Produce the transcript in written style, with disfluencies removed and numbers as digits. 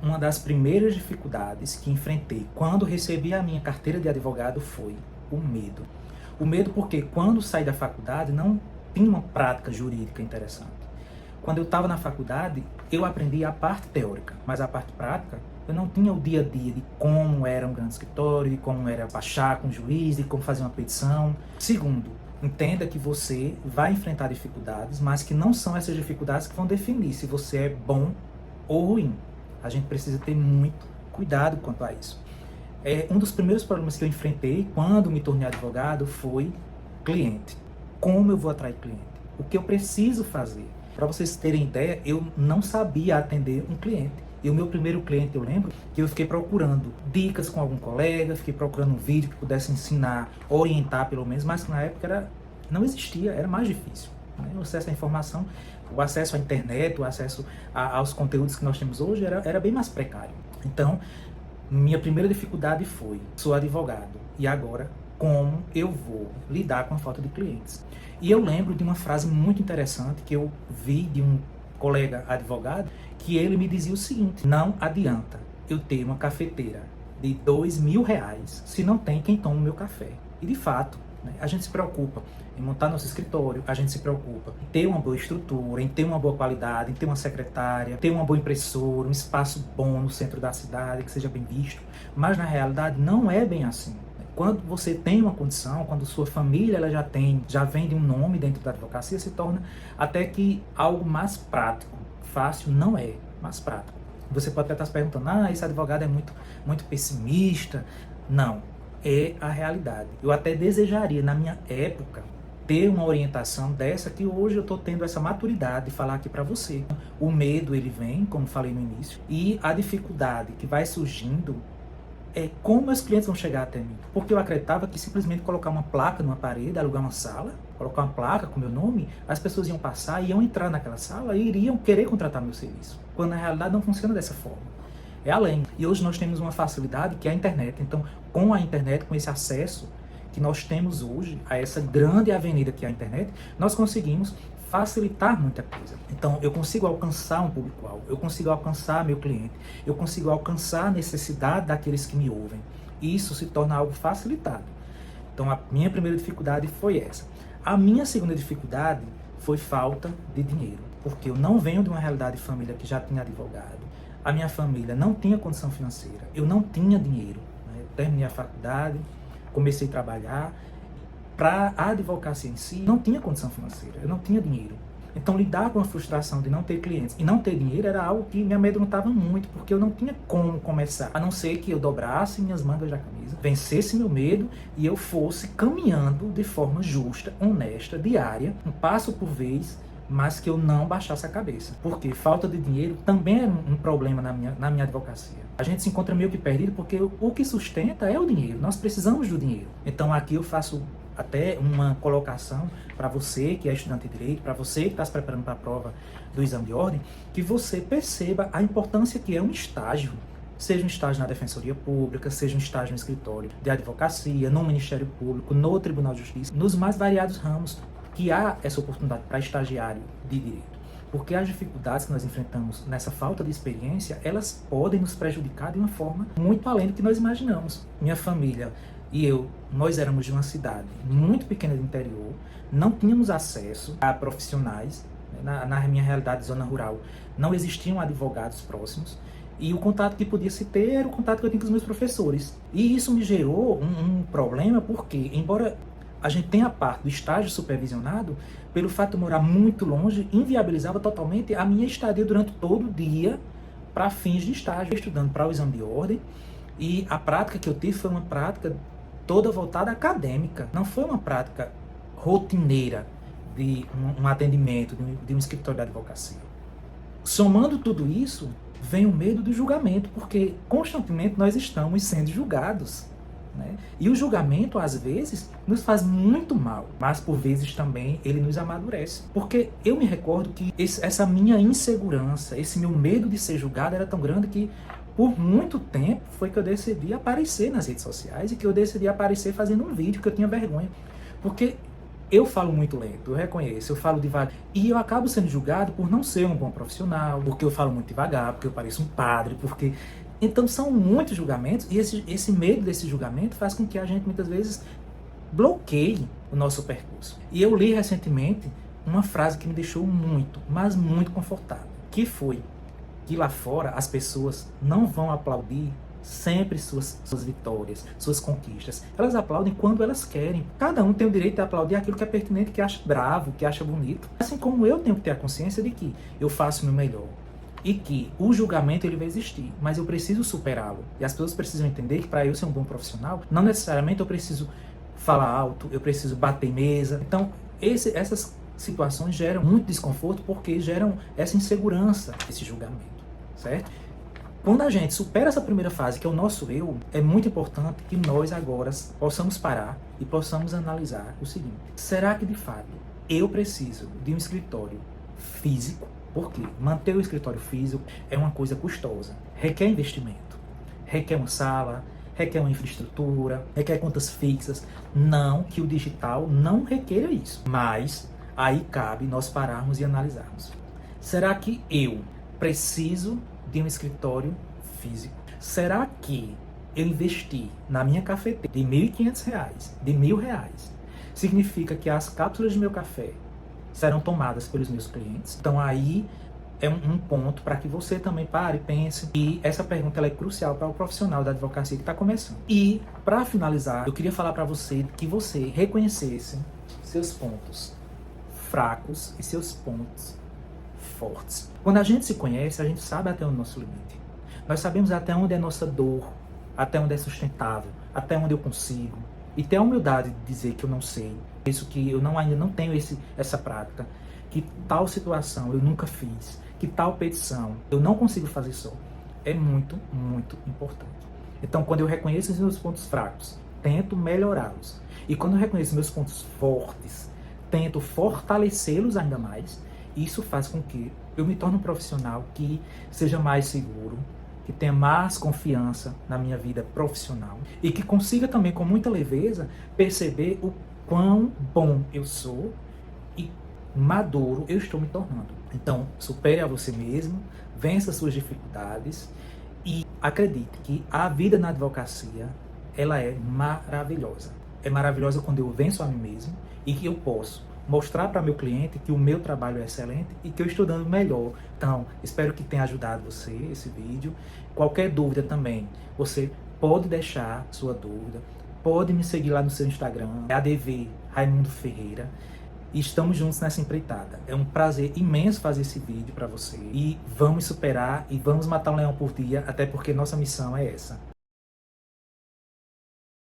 Uma das primeiras dificuldades que enfrentei quando recebi a minha carteira de advogado foi o medo. O medo porque quando saí da faculdade não tinha uma prática jurídica interessante. Quando eu estava na faculdade, eu aprendi a parte teórica, mas a parte prática, eu não tinha o dia a dia de como era um grande escritório, de como era baixar com o juiz, de como fazer uma petição. Segundo, entenda que você vai enfrentar dificuldades, mas que não são essas dificuldades que vão definir se você é bom ou ruim. A gente precisa ter muito cuidado quanto a isso. Um dos primeiros problemas que eu enfrentei quando me tornei advogado foi cliente. Como eu vou atrair cliente? O que eu preciso fazer? Para vocês terem ideia, eu não sabia atender um cliente. E o meu primeiro cliente, eu lembro, que eu fiquei procurando dicas com algum colega, fiquei procurando um vídeo que pudesse ensinar, orientar pelo menos, mas na época não existia, era mais difícil. O acesso à informação, o acesso à internet, o acesso aos conteúdos que nós temos hoje era bem mais precário. Então, minha primeira dificuldade foi, sou advogado, e agora como eu vou lidar com a falta de clientes? E eu lembro de uma frase muito interessante que eu vi de um colega advogado, que ele me dizia o seguinte: não adianta eu ter uma cafeteira de R$ 2.000 se não tem quem tome o meu café. E de fato, a gente se preocupa em montar nosso escritório, a gente se preocupa em ter uma boa estrutura, em ter uma boa qualidade, em ter uma secretária, ter uma boa impressora, um espaço bom no centro da cidade, que seja bem visto. Mas na realidade não é bem assim. Quando você tem uma condição, quando sua família ela já vem de um nome dentro da advocacia, se torna até que algo mais prático. Fácil não é, mas prático. Você pode até estar se perguntando, esse advogado é muito pessimista. Não, é a realidade. Eu até desejaria, na minha época, ter uma orientação dessa que hoje eu estou tendo essa maturidade de falar aqui para você. O medo, ele vem, como falei no início, e a dificuldade que vai surgindo é como meus clientes vão chegar até mim. Porque eu acreditava que simplesmente colocar uma placa numa parede, alugar uma sala, colocar uma placa com meu nome, as pessoas iam passar, iam entrar naquela sala e iriam querer contratar meu serviço. Quando na realidade não funciona dessa forma. É além. E hoje nós temos uma facilidade que é a internet. Então, com a internet, com esse acesso que nós temos hoje a essa grande avenida que é a internet, nós conseguimos facilitar muita coisa. Então, eu consigo alcançar um público-alvo, eu consigo alcançar meu cliente, eu consigo alcançar a necessidade daqueles que me ouvem. E isso se torna algo facilitado. Então, a minha primeira dificuldade foi essa. A minha segunda dificuldade foi falta de dinheiro, porque eu não venho de uma realidade de família que já tinha advogado. A minha família não tinha condição financeira, eu não tinha dinheiro. Eu terminei a faculdade, comecei a trabalhar. Para a advocacia em si, não tinha condição financeira, eu não tinha dinheiro. Então, lidar com a frustração de não ter clientes e não ter dinheiro era algo que me amedrontava muito, porque eu não tinha como começar, a não ser que eu dobrasse minhas mangas da camisa, vencesse meu medo e eu fosse caminhando de forma justa, honesta, diária, um passo por vez, mas que eu não baixasse a cabeça. Porque falta de dinheiro também é um problema na minha advocacia. A gente se encontra meio que perdido porque o que sustenta é o dinheiro. Nós precisamos do dinheiro. Então aqui eu faço até uma colocação para você que é estudante de direito, para você que está se preparando para a prova do exame de ordem, que você perceba a importância que é um estágio. Seja um estágio na Defensoria Pública, seja um estágio no escritório de advocacia, no Ministério Público, no Tribunal de Justiça, nos mais variados ramos que há essa oportunidade para estagiário de direito. Porque as dificuldades que nós enfrentamos nessa falta de experiência, elas podem nos prejudicar de uma forma muito além do que nós imaginamos. Minha família e eu, nós éramos de uma cidade muito pequena do interior, não tínhamos acesso a profissionais, na minha realidade, zona rural, não existiam advogados próximos, e o contato que podia se ter era o contato que eu tinha com os meus professores. E isso me gerou um problema, porque, embora a gente tenha a parte do estágio supervisionado, pelo fato de eu morar muito longe, inviabilizava totalmente a minha estadia durante todo o dia para fins de estágio, estudando para o exame de ordem, e a prática que eu tive foi uma prática toda voltada acadêmica, não foi uma prática rotineira de um atendimento, de um escritório de advocacia. Somando tudo isso, vem o medo do julgamento, porque constantemente nós estamos sendo julgados. E o julgamento, às vezes, nos faz muito mal, mas por vezes também ele nos amadurece. Porque eu me recordo que essa minha insegurança, esse meu medo de ser julgado era tão grande que por muito tempo foi que eu decidi aparecer nas redes sociais e que eu decidi aparecer fazendo um vídeo que eu tinha vergonha. Porque Eu falo muito lento, eu reconheço, eu falo devagar. E eu acabo sendo julgado por não ser um bom profissional, porque eu falo muito devagar, porque eu pareço um padre, porque... Então são muitos julgamentos, e esse medo desse julgamento faz com que a gente muitas vezes bloqueie o nosso percurso. E eu li recentemente uma frase que me deixou muito, mas muito confortável, que foi que lá fora as pessoas não vão aplaudir sempre suas vitórias, suas conquistas. Elas aplaudem quando elas querem. Cada um tem o direito de aplaudir aquilo que é pertinente, que acha bravo, que acha bonito. Assim como eu tenho que ter a consciência de que eu faço o meu melhor. E que o julgamento ele vai existir, mas eu preciso superá-lo. E as pessoas precisam entender que para eu ser um bom profissional, não necessariamente eu preciso falar alto, eu preciso bater mesa. Então, essas situações geram muito desconforto porque geram essa insegurança, esse julgamento, certo? Quando a gente supera essa primeira fase, que é o nosso eu, é muito importante que nós agora possamos parar e possamos analisar o seguinte: será que de fato eu preciso de um escritório físico? Porque manter o escritório físico é uma coisa custosa, requer investimento, requer uma sala, requer uma infraestrutura, requer contas fixas. Não que o digital não requeira isso, mas aí cabe nós pararmos e analisarmos. Será que eu preciso de um escritório físico? Será que eu investi na minha cafeteira de R$1.500, de R$1.000, significa que as cápsulas de meu café serão tomadas pelos meus clientes? Então aí é um ponto para que você também pare e pense. E essa pergunta ela é crucial para o profissional da advocacia que está começando. E para finalizar, eu queria falar para você que você reconhecesse seus pontos fracos e seus pontos fortes. Quando a gente se conhece, a gente sabe até o nosso limite. Nós sabemos até onde é nossa dor, até onde é sustentável, até onde eu consigo. E ter a humildade de dizer que eu não sei, isso que eu ainda não tenho essa prática, que tal situação eu nunca fiz, que tal petição eu não consigo fazer só, é muito, muito importante. Então, quando eu reconheço os meus pontos fracos, tento melhorá-los. E quando eu reconheço meus pontos fortes, tento fortalecê-los ainda mais. Isso faz com que eu me torne um profissional que seja mais seguro, que tenha mais confiança na minha vida profissional e que consiga também, com muita leveza, perceber o quão bom eu sou e maduro eu estou me tornando. Então, supere a você mesmo, vença suas dificuldades e acredite que a vida na advocacia, ela é maravilhosa. É maravilhosa quando eu venço a mim mesmo e que eu posso mostrar para meu cliente que o meu trabalho é excelente e que eu estou dando melhor. Então, espero que tenha ajudado você esse vídeo. Qualquer dúvida também, você pode deixar sua dúvida, pode me seguir lá no seu Instagram, ADV Raimundo Ferreira. E estamos juntos nessa empreitada. É um prazer imenso fazer esse vídeo para você. E vamos superar e vamos matar um leão por dia, até porque nossa missão é essa.